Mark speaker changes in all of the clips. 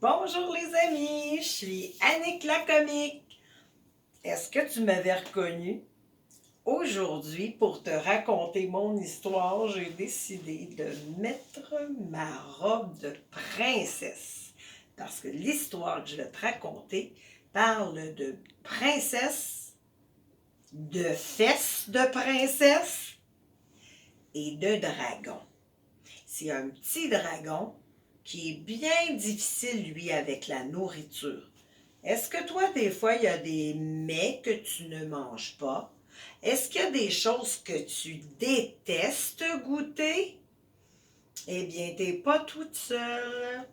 Speaker 1: Bonjour les amis, je suis Annick la comique. Est-ce que tu m'avais reconnue? Aujourd'hui, pour te raconter mon histoire, j'ai décidé de mettre ma robe de princesse. Parce que l'histoire que je vais te raconter parle de princesse, de fesses de princesse et de dragon. C'est un petit dragon qui est bien difficile, lui, avec la nourriture. Est-ce que toi, des fois, il y a des mets que tu ne manges pas? Est-ce qu'il y a des choses que tu détestes goûter? Eh bien, tu n'es pas toute seule.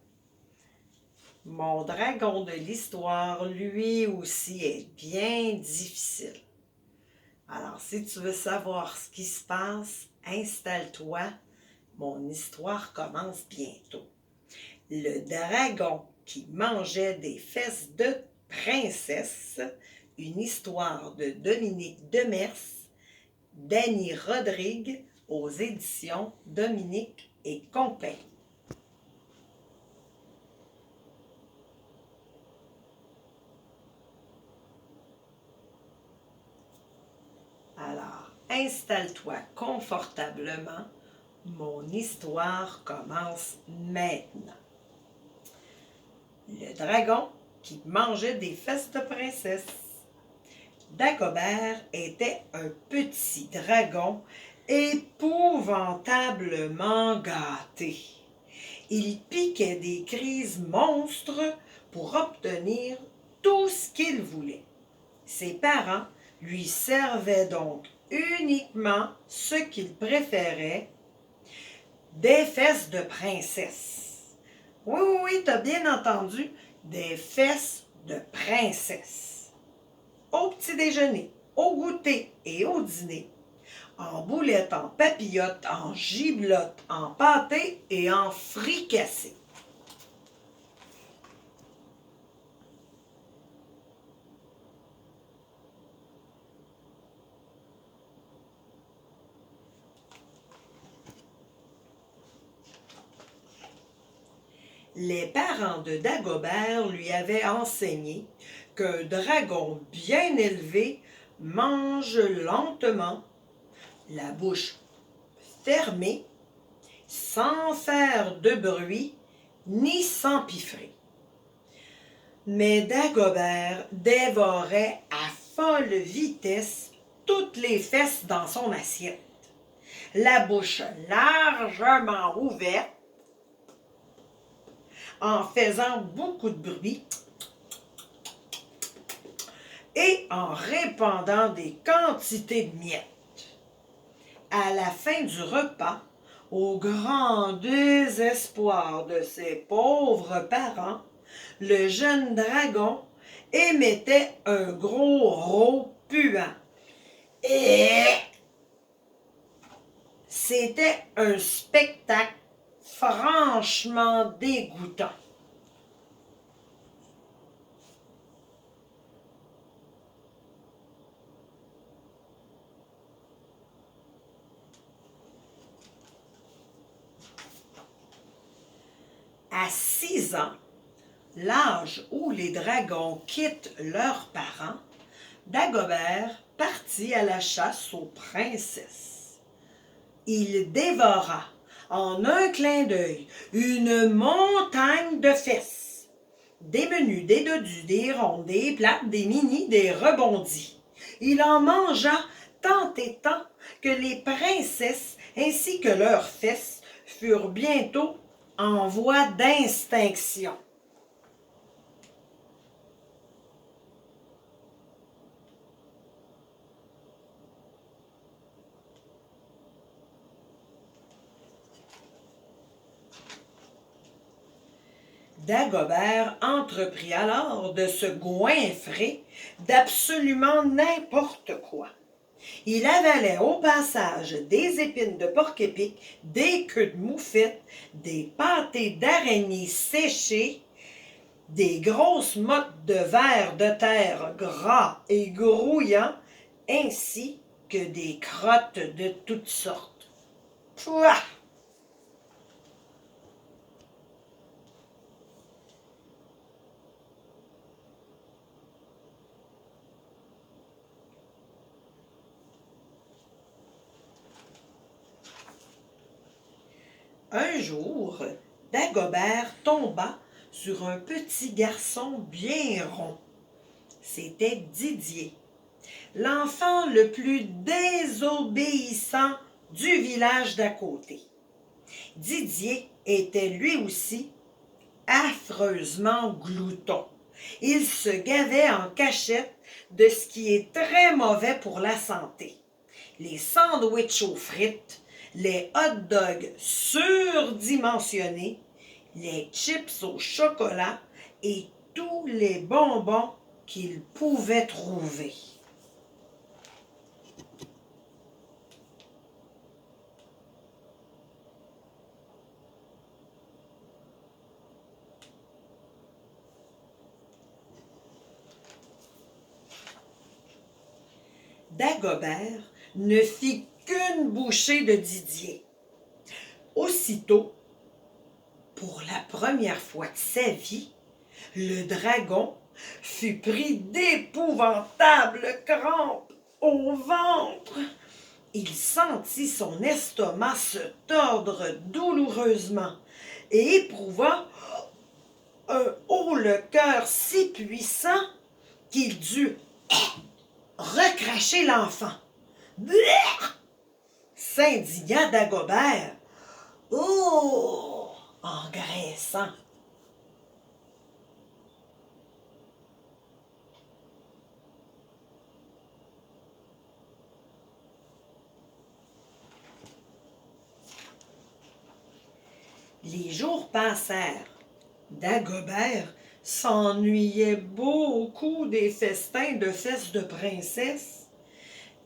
Speaker 1: Mon dragon de l'histoire, lui aussi, est bien difficile. Alors, si tu veux savoir ce qui se passe, installe-toi. Mon histoire commence bientôt. Le dragon qui mangeait des fesses de princesse, une histoire de Dominique Demers, Dany Rodrigue, aux éditions Dominique et compagnie. Alors, installe-toi confortablement. Mon histoire commence maintenant. Le dragon qui mangeait des fesses de princesse. Dagobert était un petit dragon épouvantablement gâté. Il piquait des crises monstres pour obtenir tout ce qu'il voulait. Ses parents lui servaient donc uniquement ce qu'il préférait, des fesses de princesse. Oui, oui, oui, t'as bien entendu, des fesses de princesse. Au petit déjeuner, au goûter et au dîner, en boulettes, en papillotes, en giblottes, en pâté et en fricassé. Les parents de Dagobert lui avaient enseigné qu'un dragon bien élevé mange lentement, la bouche fermée, sans faire de bruit ni s'empiffrer. Mais Dagobert dévorait à folle vitesse toutes les fesses dans son assiette, la bouche largement ouverte, en faisant beaucoup de bruit et en répandant des quantités de miettes. À la fin du repas, au grand désespoir de ses pauvres parents, le jeune dragon émettait un gros rot puant. Et c'était un spectacle franchement dégoûtant. À 6 ans, l'âge où les dragons quittent leurs parents, Dagobert partit à la chasse aux princesses. Il dévora en un clin d'œil une montagne de fesses. Des menus, des dodus, des rondes, des plates, des minis, des rebondis. Il en mangea tant et tant que les princesses ainsi que leurs fesses furent bientôt en voie d'extinction. Dagobert entreprit alors de se goinfrer d'absolument n'importe quoi. Il avalait au passage des épines de porc-épic, des queues de moufette, des pâtés d'araignées séchées, des grosses mottes de vers de terre gras et grouillants, ainsi que des crottes de toutes sortes. Pouah! Un jour, Dagobert tomba sur un petit garçon bien rond. C'était Didier, l'enfant le plus désobéissant du village d'à côté. Didier était lui aussi affreusement glouton. Il se gavait en cachette de ce qui est très mauvais pour la santé. Les sandwichs aux frites, les hot dogs surdimensionnés, les chips au chocolat et tous les bonbons qu'il pouvait trouver. Dagobert ne fit qu'une bouchée de Didier. Aussitôt, pour la première fois de sa vie, le dragon fut pris d'épouvantables crampes au ventre. Il sentit son estomac se tordre douloureusement et éprouva un haut-le-cœur si puissant qu'il dut recracher l'enfant. Blech! S'indigna Dagobert. Oh! En graissant. Les jours passèrent. Dagobert s'ennuyait beaucoup des festins de fesses de princesse.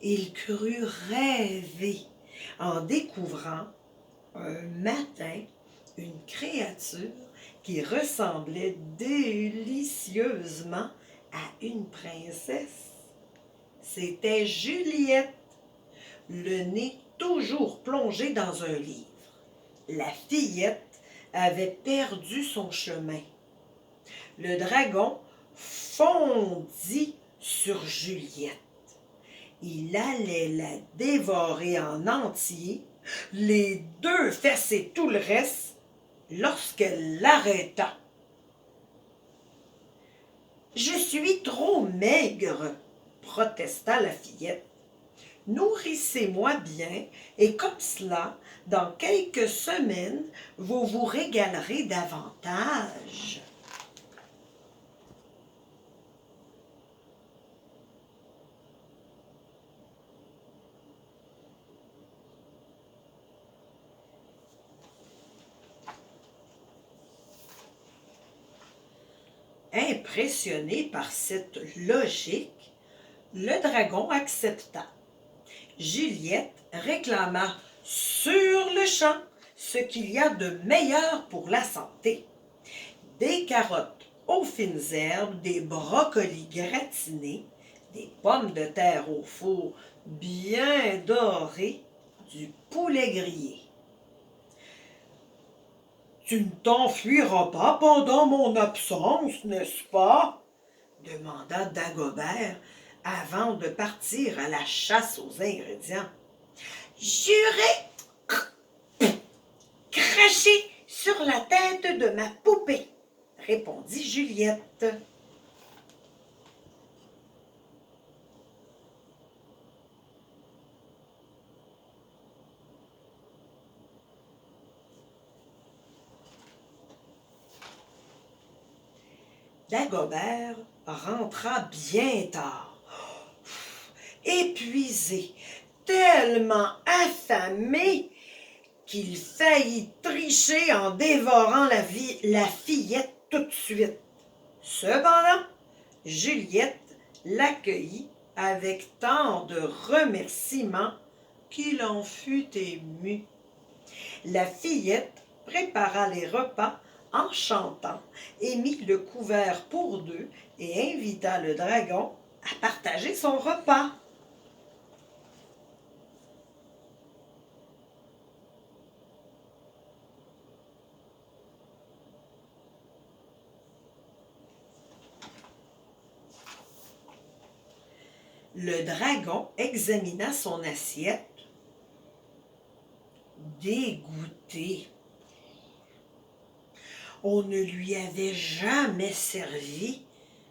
Speaker 1: Il crut rêver en découvrant un matin une créature qui ressemblait délicieusement à une princesse. C'était Juliette, le nez toujours plongé dans un livre. La fillette avait perdu son chemin. Le dragon fondit sur Juliette. Il allait la dévorer en entier, les deux fesses et tout le reste, lorsqu'elle l'arrêta. « Je suis trop maigre, » protesta la fillette. « Nourrissez-moi bien, et comme cela, dans quelques semaines, vous vous régalerez davantage. » Impressionné par cette logique, le dragon accepta. Juliette réclama sur le champ ce qu'il y a de meilleur pour la santé. Des carottes aux fines herbes, des brocolis gratinés, des pommes de terre au four bien dorées, du poulet grillé. « Tu ne t'enfuiras pas pendant mon absence, n'est-ce pas ?» demanda Dagobert avant de partir à la chasse aux ingrédients. « J'irai cracher sur la tête de ma poupée, » répondit Juliette. Dagobert rentra bien tard, épuisé, tellement affamé qu'il faillit tricher en dévorant la fillette tout de suite. Cependant, Juliette l'accueillit avec tant de remerciements qu'il en fut ému. La fillette prépara les repas en chantant et mit le couvert pour deux et invita le dragon à partager son repas. Le dragon examina son assiette, dégoûté. On ne lui avait jamais servi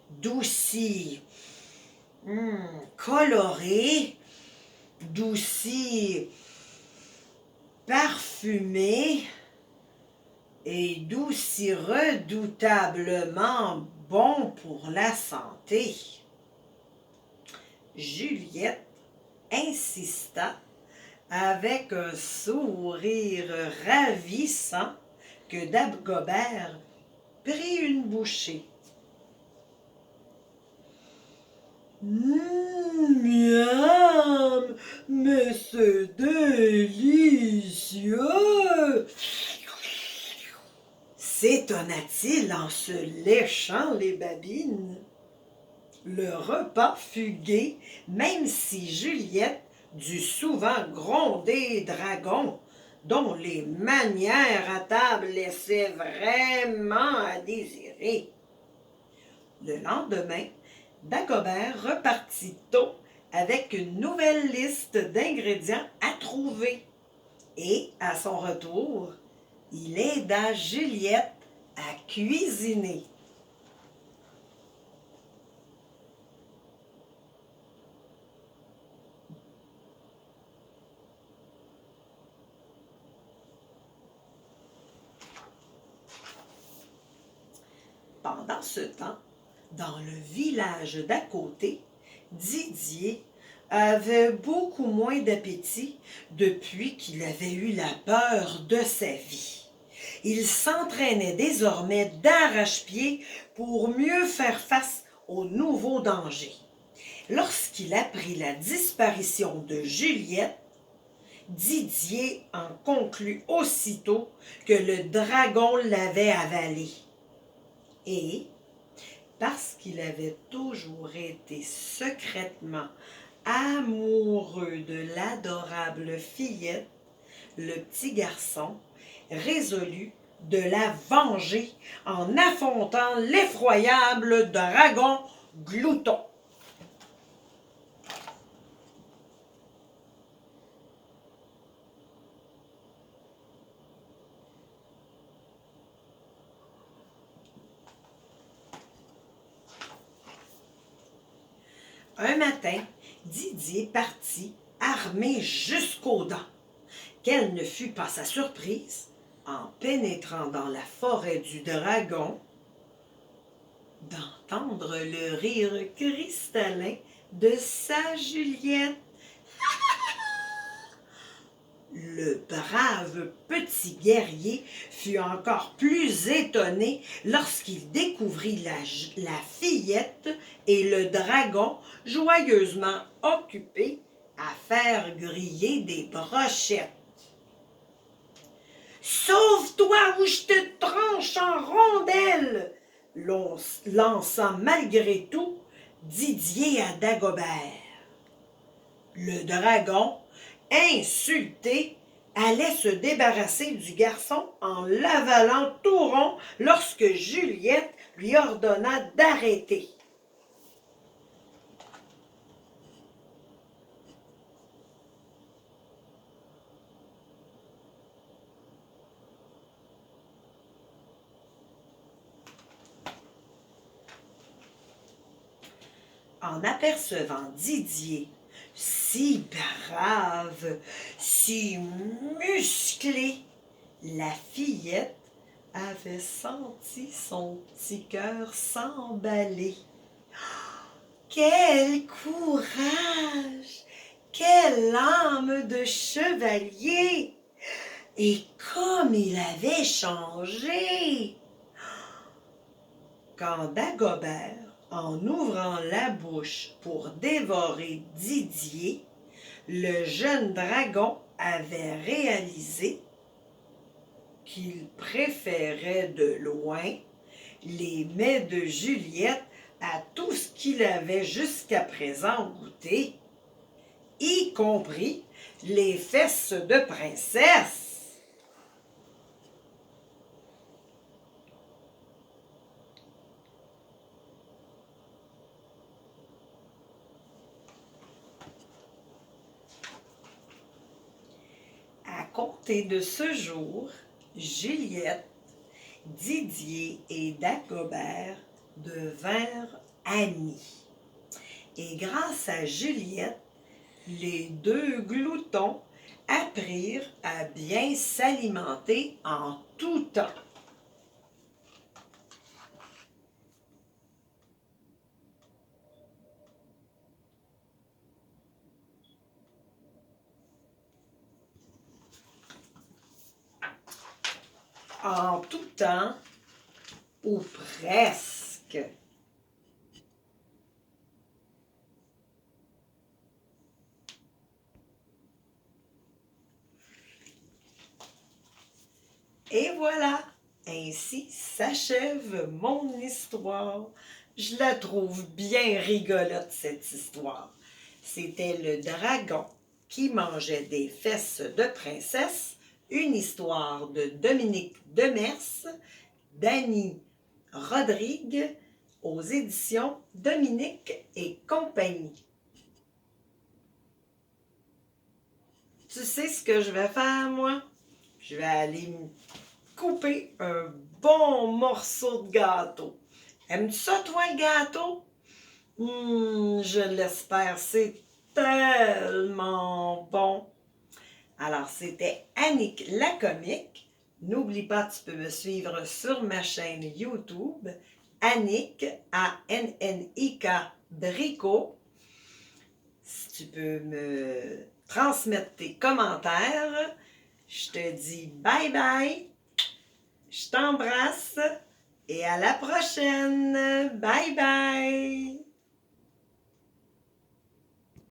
Speaker 1: d'aussi coloré, d'aussi parfumé et d'aussi redoutablement bon pour la santé. Juliette insista avec un sourire ravissant que Dagobert prit une bouchée. Miam, mais c'est délicieux! S'étonna-t-il en se léchant les babines. Le repas fut gai, même si Juliette dut souvent gronder Dragon, dont les manières à table laissaient vraiment à désirer. Le lendemain, Dagobert repartit tôt avec une nouvelle liste d'ingrédients à trouver. Et, à son retour, il aida Juliette à cuisiner. Pendant ce temps, dans le village d'à côté, Didier avait beaucoup moins d'appétit depuis qu'il avait eu la peur de sa vie. Il s'entraînait désormais d'arrache-pied pour mieux faire face aux nouveaux dangers. Lorsqu'il apprit la disparition de Juliette, Didier en conclut aussitôt que le dragon l'avait avalée. Et, parce qu'il avait toujours été secrètement amoureux de l'adorable fillette, le petit garçon résolut de la venger en affrontant l'effroyable dragon Glouton. Un matin, Didier partit, armé jusqu'aux dents. Quelle ne fut pas sa surprise, en pénétrant dans la forêt du dragon, d'entendre le rire cristallin de sa Juliette. Le brave petit guerrier fut encore plus étonné lorsqu'il découvrit la fillette et le dragon joyeusement occupés à faire griller des brochettes. « Sauve-toi ou je te tranche en rondelles !» lança malgré tout Didier à Dagobert. Le dragon, insulté, allait se débarrasser du garçon en l'avalant tout rond lorsque Juliette lui ordonna d'arrêter. En apercevant Didier, si brave, si musclé, la fillette avait senti son petit cœur s'emballer. Quel courage! Quelle âme de chevalier! Et comme il avait changé! Quand Dagobert, en ouvrant la bouche pour dévorer Didier, le jeune dragon avait réalisé qu'il préférait de loin les mets de Juliette à tout ce qu'il avait jusqu'à présent goûté, y compris les fesses de princesse. À compter de ce jour, Juliette, Didier et Dagobert devinrent amis. Et grâce à Juliette, les deux gloutons apprirent à bien s'alimenter en tout temps. En tout temps, ou presque. Et voilà, ainsi s'achève mon histoire. Je la trouve bien rigolote, cette histoire. C'était le dragon qui mangeait des fesses de princesse, une histoire de Dominique Demers, d'Annie Rodrigue, aux éditions Dominique et compagnie. Tu sais ce que je vais faire, moi? Je vais aller me couper un bon morceau de gâteau. Aimes-tu ça, toi, le gâteau? Je l'espère, c'est tellement bon. Alors, c'était Annick la comique. N'oublie pas, tu peux me suivre sur ma chaîne YouTube, Annick, A-N-N-I-K, Bricot. Si tu peux me transmettre tes commentaires, je te dis bye bye, je t'embrasse et à la prochaine. Bye bye.